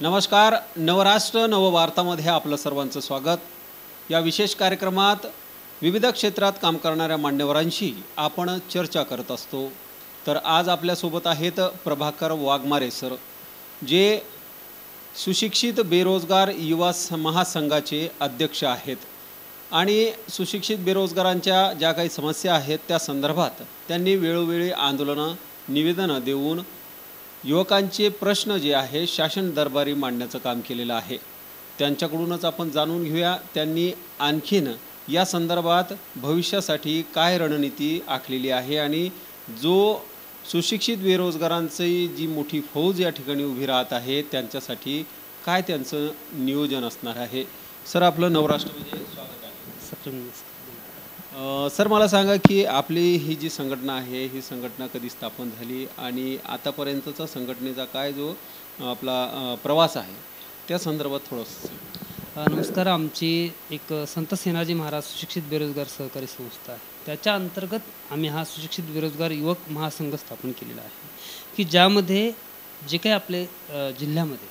नमस्कार. नवराष्ट्र नववार्तामध्ये आपलं सर्वांचं स्वागत. या विशेष कार्यक्रमात विविध क्षेत्रात काम करणाऱ्या मान्यवरांशी आपण चर्चा करत असतो. तर आज आपल्यासोबत आहेत प्रभाकर वाघमारे सर, जे सुशिक्षित बेरोजगार युवा महासंघाचे अध्यक्ष आहेत आणि सुशिक्षित बेरोजगारांच्या ज्या काही समस्या आहेत त्या संदर्भात त्यांनी वेळोवेळी आंदोलनं निवेदनं देऊन युवकांचे प्रश्न जे आहे शासन दरबारी मांडण्याचं काम केलेलं आहे. त्यांच्याकडूनच आपण जाणून घेऊया त्यांनी आणखीन या संदर्भात भविष्यासाठी काय रणनीती आखलेली आहे आणि जो सुशिक्षित बेरोजगारांची जी मोठी फौज या ठिकाणी उभी राहत आहे त्यांच्यासाठी काय त्यांचं नियोजन असणार आहे. सर, आपलं नवराष्ट्रमध्ये स्वागत आहे. सर, मला सांगा की आपली ही जी संघटना आहे ही संघटना कधी स्थापन झाली आणि आतापर्यंतचा संघटनेचा काय जो आपला प्रवास आहे त्या संदर्भात थोडंसं. नमस्कार. आमची एक संत सेनाजी महाराज सुशिक्षित बेरोजगार सहकारी संस्था आहे. त्याच्या अंतर्गत आम्ही हा सुशिक्षित बेरोजगार युवक महासंघ स्थापन केलेला आहे की ज्यामध्ये जे काही आपले जिल्ह्यामध्ये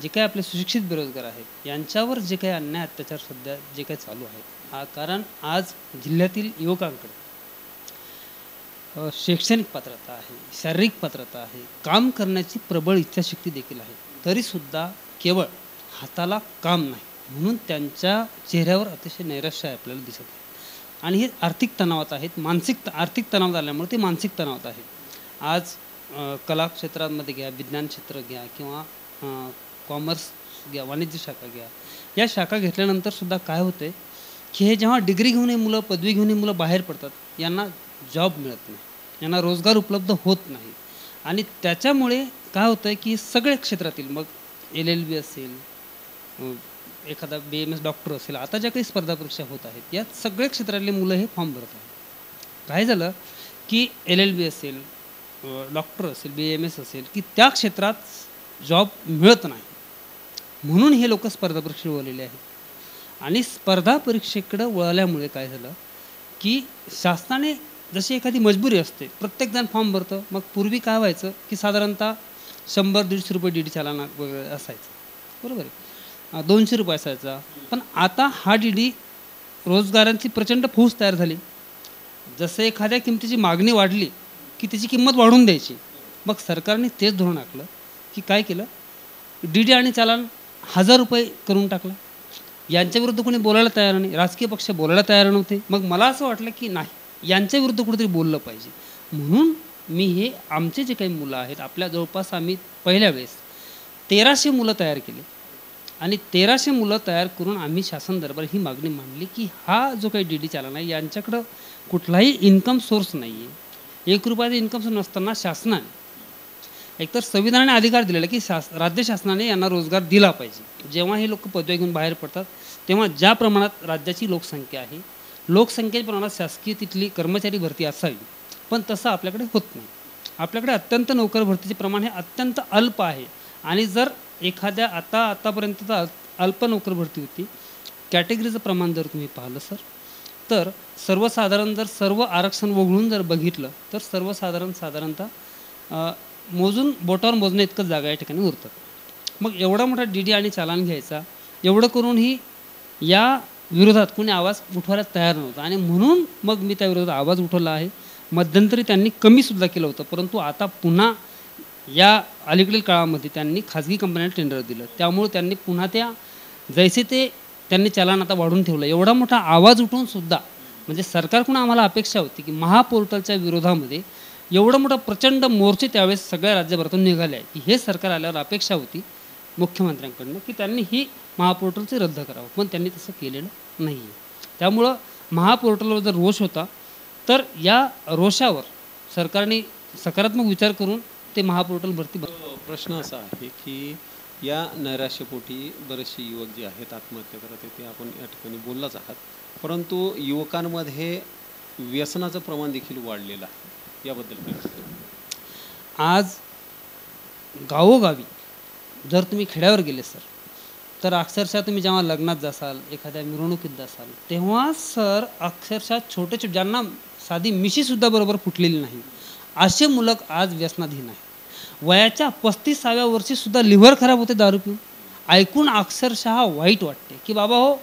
जे काही आपले सुशिक्षित बेरोजगार आहेत यांच्यावर जे काही अन्याय अत्याचार सध्या जे काही चालू आहे, कारण आज जिल्ह्यातील युवकांकडे शैक्षणिक पात्रता आहे, शारीरिक पात्रता आहे, काम करण्याची प्रबळ इच्छाशक्ती देखील आहे, तरीसुद्धा केवळ हाताला काम नाही म्हणून त्यांच्या चेहऱ्यावर अतिशय नैराश्य आहे आपल्याला दिसत आहे. आणि हे आर्थिक तणावात आहेत, आर्थिक तणाव झाल्यामुळे ते मानसिक तणावात आहेत. आज कला क्षेत्रामध्ये घ्या, विज्ञान क्षेत्र घ्या किंवा कॉमर्स घ्या, वाणिज्य शाखा घ्या, या शाखा घेतल्यानंतर सुद्धा काय होते की हे जेव्हा डिग्री घेऊन हे मुलं, पदवी घेऊन हे मुलं बाहेर पडतात यांना जॉब मिळत नाही, यांना रोजगार उपलब्ध होत नाही. आणि त्याच्यामुळे काय होतं आहे की सगळ्या क्षेत्रातील मग LLB असेल, एखादा BMS डॉक्टर असेल, आता ज्या काही स्पर्धा परीक्षा होत आहेत यात सगळ्या क्षेत्रातले मुलं हे फॉर्म भरत आहेत. काय झालं की LLB असेल, डॉक्टर असेल, BMS असेल की त्या क्षेत्रात जॉब मिळत नाही म्हणून हे लोक स्पर्धा परीक्षेवर वळलेले आहेत. आणि स्पर्धा परीक्षेकडे वळल्यामुळे काय झालं की शासनाने जशी एखादी मजबुरी असते, प्रत्येकजण फॉर्म भरतं. मग पूर्वी काय व्हायचं की साधारणतः 100-150 रुपये DD चालान वगैरे असायचं, बरोबर आहे, 200 रुपये असायचा. पण आता हा DD रोजगारांची प्रचंड फौज तयार झाली. जसं एखाद्या किमतीची मागणी वाढली की त्याची किंमत वाढवून द्यायची. मग सरकारने तेच धोरण आखलं की काय केलं, DD आणि चालान 1000 रुपये करून टाकलं. यांच्याविरुद्ध कोणी बोलायला तयार नाही, राजकीय पक्ष बोलायला तयार नव्हते. मग मला असं वाटलं की नाही, यांच्याविरुद्ध कुठेतरी बोललं पाहिजे म्हणून मी हे आमचे जे काही मुलं आहेत, आपल्या जवळपास आम्ही पहिल्या वेळेस 1300 मुलं तयार केले आणि 1300 मुलं तयार करून आम्ही शासन दरबार ही मागणी मांडली की हा जो काही DD चालन आहे यांच्याकडं कुठलाही इन्कम सोर्स नाही आहे. 1 रुपयाचा इन्कम सोर्स नसताना शासनाने एकतर संविधानाने अधिकार दिलेला की राज्य शासनाने यांना रोजगार दिला पाहिजे. जेव्हा हे लोक पदवी घेऊन बाहेर पडतात तेव्हा ज्या प्रमाणात राज्याची लोकसंख्या आहे, लोकसंख्येच्या प्रमाणात शासकीय तिथली कर्मचारी भरती असावी, पण तसं आपल्याकडे होत नाही. आपल्याकडे अत्यंत नोकर भरतीचे प्रमाण हे अत्यंत अल्प आहे. आणि जर एखाद्या आतापर्यंत अल्प नोकर भरती होती, कॅटेगरीचं प्रमाण जर तुम्ही पाहिलं सर, तर सर्वसाधारण जर सर्व आरक्षण वगळून जर बघितलं तर साधारणतः मोजून बोटावर मोजणं इतकंच जागा या ठिकाणी उरतात. मग एवढा मोठा DD आणि चालान घ्यायचा, एवढं करूनही या विरोधात कोणी आवाज उठवायला तयार नव्हता. आणि म्हणून मग मी त्या विरोधात आवाज उठवला आहे. मध्यंतरी त्यांनी कमीसुद्धा केलं होतं, परंतु आता पुन्हा या अलीकडील काळामध्ये त्यांनी खाजगी कंपन्यांना टेंडर दिलं, त्यामुळे त्यांनी पुन्हा जैसे ते त्यांनी चालान आता वाढून ठेवलं. एवढा मोठा आवाज उठवून सुद्धा म्हणजे सरकारकडून आम्हाला अपेक्षा होती की महापोर्टलच्या विरोधामध्ये एवढं मोठं प्रचंड मोर्चे त्यावेळेस सगळ्या राज्यभरातून निघाले आहे की हे सरकार आल्यावर अपेक्षा होती मुख्यमंत्र्यांकडनं की त्यांनी ही महापोर्टलचे रद्द करावं, पण त्यांनी तसं केलेलं नाही आहे. त्यामुळं महापोर्टलवर जर रोष होता तर या रोषावर सरकारने सकारात्मक विचार करून ते महापोर्टल भरती. प्रश्न असा आहे की या नैराश्यपोटी बरेचसे युवक जे आहेत आत्महत्या करत आहेत, ते आपण या ठिकाणी बोललाच आहात, परंतु युवकांमध्ये व्यसनाचं प्रमाण देखील वाढलेलं आहे, याबद्दल काय? आज गावोगावी जर तुम्ही खेड्यावर गेले सर, तर अक्षरशः तुम्ही जेव्हा लग्नात जासाल, एखाद्या मिरवणुकीत जासाल, तेव्हा सर अक्षरशः छोटे छोटे ज्यांना साधी मिशीसुद्धा बरोबर फुटलेली नाही असे मुलं आज व्यसनाधीन आहे. वयाच्या 35व्या वर्षी सुद्धा लिव्हर खराब होते दारू पिऊन. ऐकून अक्षरशः वाईट वाटते की बाबा हो,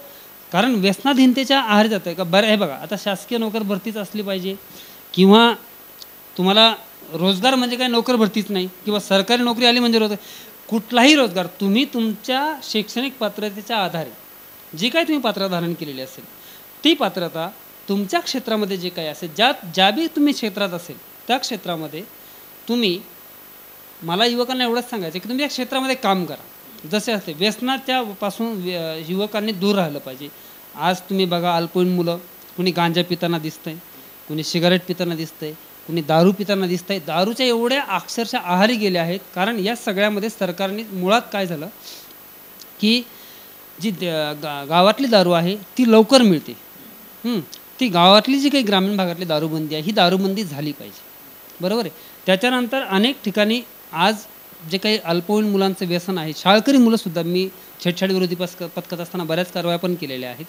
कारण व्यसनाधीनतेच्या आहारी जात आहे का. बरं हे बघा, आता शासकीय नोकर भरतीच असली पाहिजे किंवा तुम्हाला रोजगार म्हणजे काय नोकर भरतीच नाही किंवा सरकारी नोकरी आली म्हणजे रोजगार. कुठलाही रोजगार तुम्ही तुमच्या शैक्षणिक पात्रतेच्या आधारे जी काही तुम्ही पात्रता धारण केलेली असेल ती पात्रता तुमच्या क्षेत्रामध्ये जे काही असेल, ज्या बी तुम्ही क्षेत्रात असेल त्या क्षेत्रामध्ये तुम्ही, मला युवकांना एवढंच सांगायचं की तुम्ही या क्षेत्रामध्ये काम करा. जसे असते व्यसनाच्या पासून युवकांनी दूर राहिलं पाहिजे. आज तुम्ही बघा, अल्पवयीन मुलं, कुणी गांजा पिताना दिसतंय, कुणी सिगारेट पिताना दिसतंय, कुणी दारू पिताना दिसतंय. दारूच्या एवढ्या अक्षरशः आहारी गेले आहेत. कारण या सगळ्यामध्ये सरकारने मुळात काय झालं की जी गावातली दारू आहे ती लवकर मिळते. ती गावातली जी काही ग्रामीण भागातली दारूबंदी आहे ही दारूबंदी झाली पाहिजे, बरोबर आहे. त्याच्यानंतर अनेक ठिकाणी आज जे काही अल्पवयीन मुलांचं व्यसन आहे, शाळकरी मुलंसुद्धा, मी छेडछाड विरोधी पथकात असताना बऱ्याच कारवाया पण केलेल्या आहेत.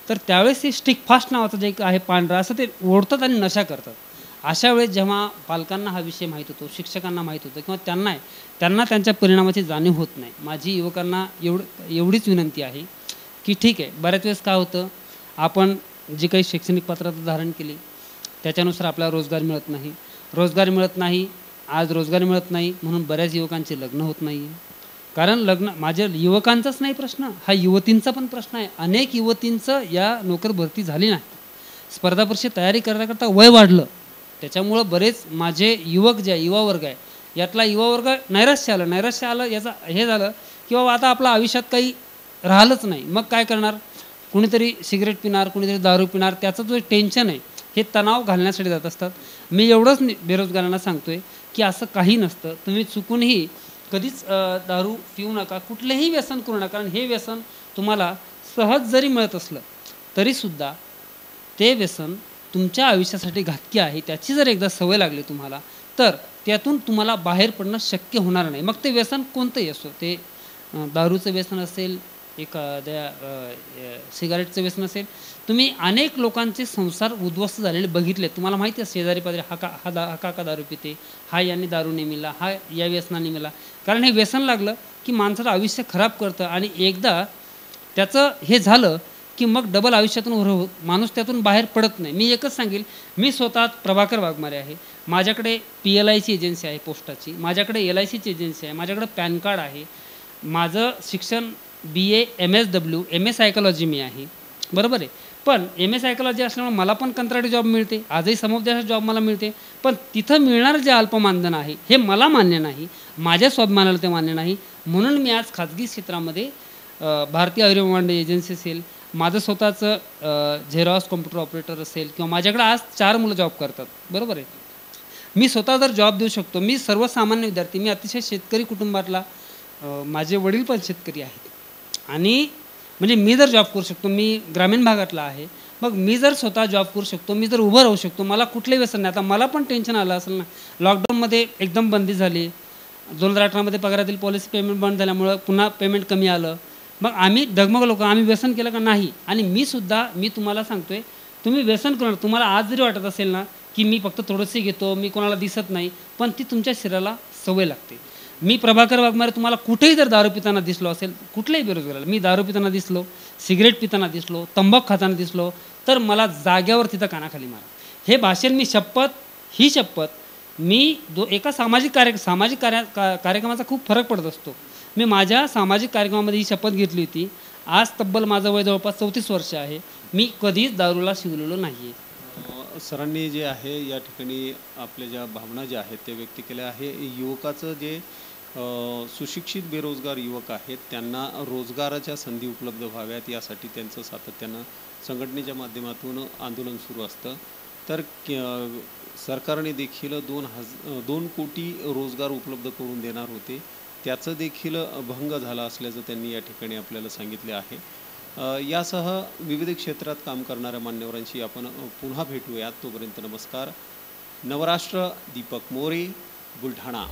तर त्यावेळेस ते स्टिक फास्ट नावाचं जे आहे पांढरा असं ते ओढतात आणि नशा करतात. अशा वेळेस जेव्हा पालकांना हा विषय माहीत होतो, शिक्षकांना माहीत होतं किंवा त्यांना त्यांच्या परिणामाची जाणीव होत नाही. माझी युवकांना एवढीच विनंती आहे की ठीक आहे, बऱ्याच वेळेस काय होतं, आपण जी काही शैक्षणिक पात्रता धारण केली त्याच्यानुसार आपल्याला रोजगार मिळत नाही. आज रोजगार मिळत नाही म्हणून बऱ्याच युवकांचे लग्न होत नाही. कारण लग्न माझ्या युवकांचाच नाही प्रश्न, हा युवतींचा पण प्रश्न आहे. अनेक युवतींचं या नोकर भरती झाली नाही. स्पर्धा परीक्षेत तयारी करता वय वाढलं, त्याच्यामुळं बरेच माझे युवक जे युवा वर्ग आहे यातला युवा वर्ग नैराश्य आलं. याचा हे झालं की बाबा आता आपल्या आयुष्यात काही राहिलंच नाही. मग काय करणार, कुणीतरी सिगरेट पिणार, कुणीतरी दारू पिणार. त्याचं जो टेन्शन आहे हे तणाव घालण्यासाठी जात असतात. मी एवढंच बेरोजगारांना सांगतोय की असं काही नसतं. तुम्ही चुकूनही कधीच दारू पिऊ नका, कुठलंही व्यसन करू नका. कारण हे व्यसन तुम्हाला सहज जरी मिळत असलं तरीसुद्धा ते व्यसन तुमच्या आयुष्यासाठी घातकी आहे. त्याची जर एकदा सवय लागली तुम्हाला तर त्यातून तुम्हाला बाहेर पडणं शक्य होणार नाही. मग ते व्यसन कोणतंही असो, ते दारूचं व्यसन असेल, एखाद्या सिगारेटचं व्यसन असेल. तुम्ही अनेक लोकांचे संसार उद्ध्वस्त झालेले बघितले. तुम्हाला माहिती आहे, शेजारी पाजारी हा काका दारू पिते, हा यांनी दारू नेमिला, हा या व्यसनाने मिला. कारण हे व्यसन लागलं की माणसाचं आयुष्य खराब करतं आणि एकदा त्याचं हे झालं की मग डबल आयुष्यातून माणूस त्यातून बाहेर पडत नाही. मी एकच सांगेल, मी स्वतः प्रभाकर वाघमारे आहे. माझ्याकडे PLIची एजन्सी आहे पोस्टाची, माझ्याकडे LICची एजन्सी आहे, माझ्याकडे पॅन कार्ड आहे. माझं शिक्षण BA MSW MS सायकॉलॉजी मी आहे, बरोबर आहे. पण MS सायकॉलॉजी असल्यामुळे मला पण कंत्राटी जॉब मिळते, आजही समुपदेशाचा जॉब मला मिळते. पण तिथं मिळणारं जे अल्पमानधन आहे हे मला मान्य नाही, माझ्या स्वाभिमानाला ते मान्य नाही. म्हणून मी आज खाजगी क्षेत्रामध्ये भारतीय आयुर्विमा एजन्सी असेल, माझं स्वतःचं झेरॉक्स कॉम्प्युटर ऑपरेटर असेल, किंवा माझ्याकडे आज 4 मुलं जॉब करतात, बरोबर आहे. मी स्वतः जर जॉब देऊ शकतो, मी सर्वसामान्य विद्यार्थी, मी अतिशय शेतकरी कुटुंबातला, माझे वडील पण शेतकरी आहेत, आणि म्हणजे मी जर जॉब करू शकतो, मी ग्रामीण भागातला आहे, मग मी जर स्वतः जॉब करू शकतो, मी जर उभं राहू शकतो, मला कुठलंही व्यसन नाही. आता मला पण टेन्शन आलं असेल ना, लॉकडाऊनमध्ये एकदम बंदी झाली, 2018मध्ये पगारातील पॉलिसी पेमेंट बंद झाल्यामुळं पुन्हा पेमेंट कमी आलं. मग आम्ही डगमगलो का, आम्ही व्यसन केलं का नाही. आणि मी तुम्हाला सांगतोय, तुम्ही व्यसन करणार, तुम्हाला आज जरी वाटत असेल ना की मी फक्त थोडंसं घेतो, मी कोणाला दिसत नाही, पण ती तुमच्या शरीराला सवय लागते. मी प्रभाकर वाघमारे तुम्हाला कुठेही जर दारू पिताना दिसलो असेल, कुठल्याही बेरोजगाराला मी दारू पिताना दिसलो, सिगरेट पिताना दिसलो, तंबाखू खाताना दिसलो, तर मला जाग्यावर तिथं कानाखाली मारा. हे भाषण मी शपथ मी एका सामाजिक कार्यक्रमाचा खूप फरक पडत असतो. मी माझ्या सामाजिक कार्यक्रमामध्ये ही शपथ घेतली होती. आज तब्बल माझं वय जवळपास 34 वर्ष आहे. मी कधीच दारूला शिवलेलो नाही आहे. सरांनी जे आहे या ठिकाणी आपल्या ज्या भावना ज्या आहेत त्या व्यक्त केल्या आहे. युवकाचं जे सुशिक्षित बेरोजगार युवक आहेत त्यांना रोजगाराच्या संधी उपलब्ध व्हाव्यात यासाठी त्यांचं सातत्यानं संघटनेच्या माध्यमातून आंदोलन सुरू असतं. तर सरकारने देखील 2 कोटी रोजगार उपलब्ध करून देणार होते, त्याचं देखील भंग झाला असल्याचं त्यांनी या ठिकाणी आपल्याला सांगितले आहे. यासह विविध क्षेत्रात काम करणाऱ्या मान्यवरांशी आपण पुन्हा भेटूयात. तोपर्यंत नमस्कार. नवराष्ट्र, दीपक मोरे, बुलढाणा.